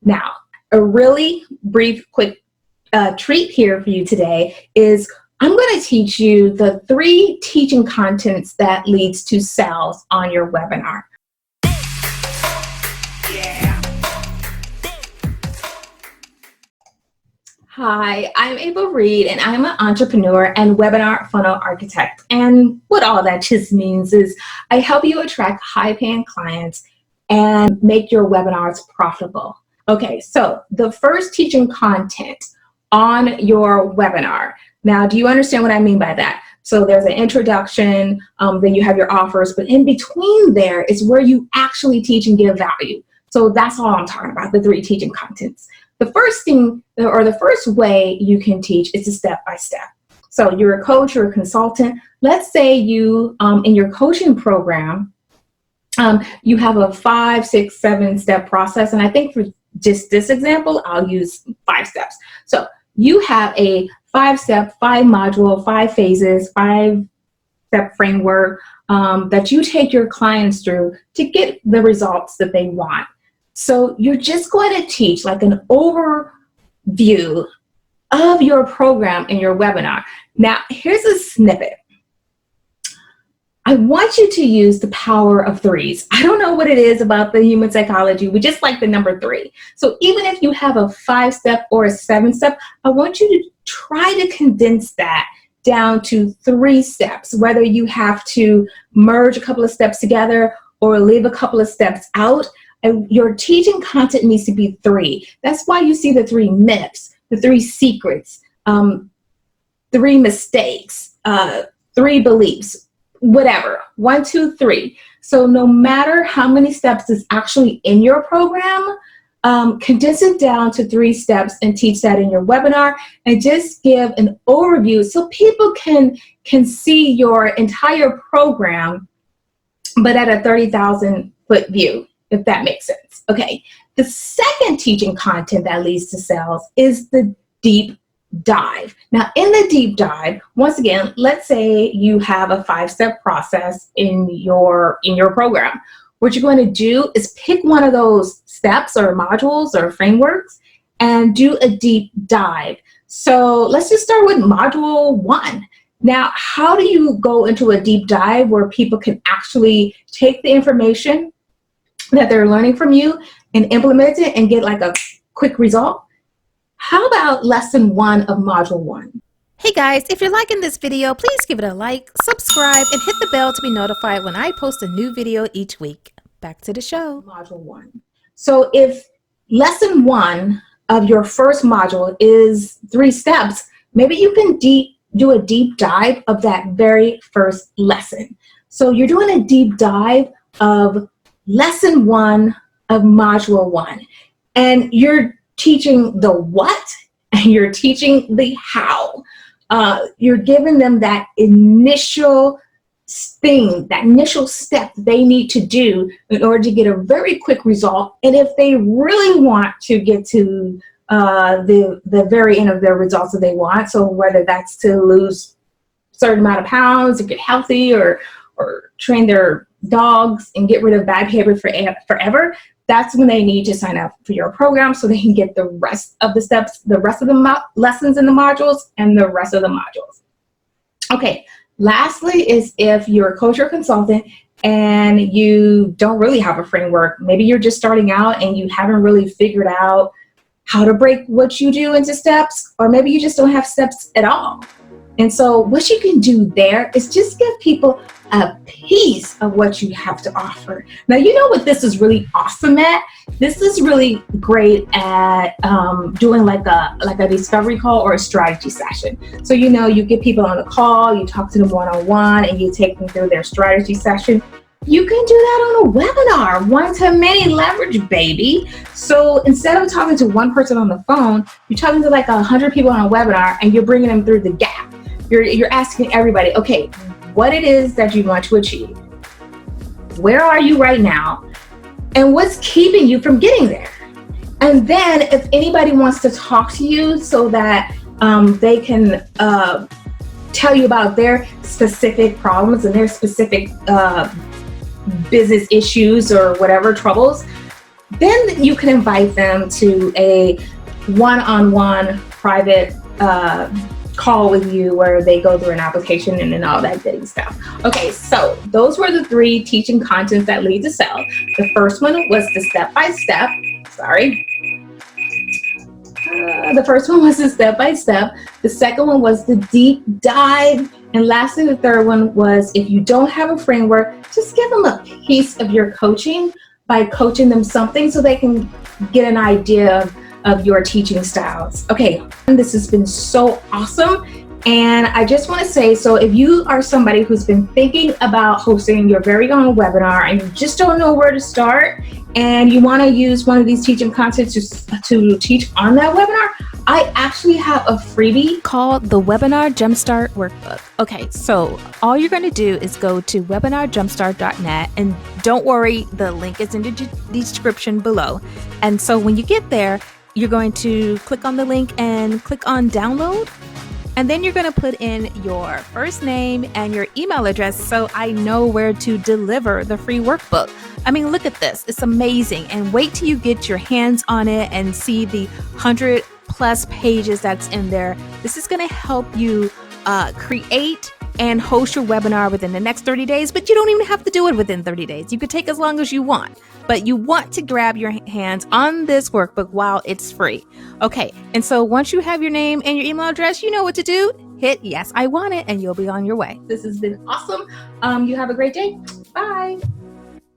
Now, a really brief, quick treat here for you today is I'm going to teach you the 3 teaching contents that leads to sales on your webinar. Hi, I'm Aprille, and I'm an entrepreneur and webinar funnel architect. And what all that just means is I help you attract high-paying clients and make your webinars profitable. Okay, so the first teaching content on your webinar. Now, do you understand what I mean by that? So there's an introduction, then you have your offers, but in between there is where you actually teach and give value. So that's all I'm talking about, the 3 teaching contents. The first thing, or the first way you can teach is a step-by-step. So you're a coach, you're a consultant. Let's say you, in your coaching program, you have a 5, 6, 7-step process. And I think for just this example, I'll use 5 steps. So you have a 5-step, 5-module, 5 phases, 5-step framework that you take your clients through to get the results that they want. So you're just going to teach like an overview of your program in your webinar. Now, here's a snippet. I want you to use the power of 3s. I don't know what it is about the human psychology. We just like the number 3. So even if you have a 5-step or a 7-step, I want you to try to condense that down to 3 steps, whether you have to merge a couple of steps together or leave a couple of steps out. And your teaching content needs to be 3. That's why you see the 3 myths, the 3 secrets, 3 mistakes, 3 beliefs, whatever, 1, 2, 3. So no matter how many steps is actually in your program, condense it down to 3 steps and teach that in your webinar, and just give an overview so people can see your entire program, but at a 30,000-foot view, if that makes sense. Okay, the second teaching content that leads to sales is the deep dive. Now, in the deep dive, once again, let's say you have a 5-step process in your program. What you're going to do is pick one of those steps or modules or frameworks and do a deep dive. So let's just start with module 1. Now, how do you go into a deep dive where people can actually take the information that they're learning from you and implement it and get like a quick result? How about lesson 1 of module 1? Hey guys, if you're liking this video, please give it a like, subscribe, and hit the bell to be notified when I post a new video each week. Back to the show. Module 1. So if lesson 1 of your first module is 3 steps, maybe you can do a deep dive of that very first lesson. So you're doing a deep dive of lesson 1 of module 1, and you're teaching the what and you're teaching the how. You're giving them that initial thing, that initial step they need to do in order to get a very quick result. And if they really want to get to the very end of their results that they want, so whether that's to lose a certain amount of pounds, to get healthy, or train their dogs and get rid of bad behavior forever, that's when they need to sign up for your program so they can get the rest of the steps, the rest of the lessons in the modules, and the rest of the modules. Okay, lastly is if you're a coach or consultant and you don't really have a framework, maybe you're just starting out and you haven't really figured out how to break what you do into steps, or maybe you just don't have steps at all. And so what you can do there is just give people a piece of what you have to offer. Now, you know what this is really awesome at? This is really great at doing like a discovery call or a strategy session. So, you know, you get people on a call, you talk to them one-on-one, and you take them through their strategy session. You can do that on a webinar, one-to-many leverage, baby. So instead of talking to one person on the phone, you're talking to like 100 people on a webinar, and you're bringing them through the gap. You're asking everybody, okay, what it is that you want to achieve. Where are you right now? And what's keeping you from getting there? And then if anybody wants to talk to you so that they can tell you about their specific problems and their specific business issues or whatever troubles, then you can invite them to a one-on-one private call with you where they go through an application and all that goody stuff. Okay, so those were the 3 teaching contents that lead to sell. The first one was the step-by-step. The first one was the step-by-step. The second one was the deep dive. And lastly, the third one was, if you don't have a framework, just give them a piece of your coaching by coaching them something so they can get an idea of your teaching styles. Okay, this has been so awesome. And I just want to say, so if you are somebody who's been thinking about hosting your very own webinar and you just don't know where to start and you want to use one of these teaching contents to teach on that webinar, I actually have a freebie called the Webinar Jumpstart Workbook. Okay, so all you're going to do is go to webinarjumpstart.net, and don't worry, the link is in the description below. And so when you get there, you're going to click on the link and click on download. And then you're going to put in your first name and your email address so I know where to deliver the free workbook. I mean, look at this. It's amazing. And wait till you get your hands on it and see the 100+ pages that's in there. This is going to help you create and host your webinar within the next 30 days, but you don't even have to do it within 30 days. You could take as long as you want, but you want to grab your hands on this workbook while it's free. Okay, and so once you have your name and your email address, you know what to do. Hit yes, I want it, and you'll be on your way. This has been awesome. You have a great day. Bye.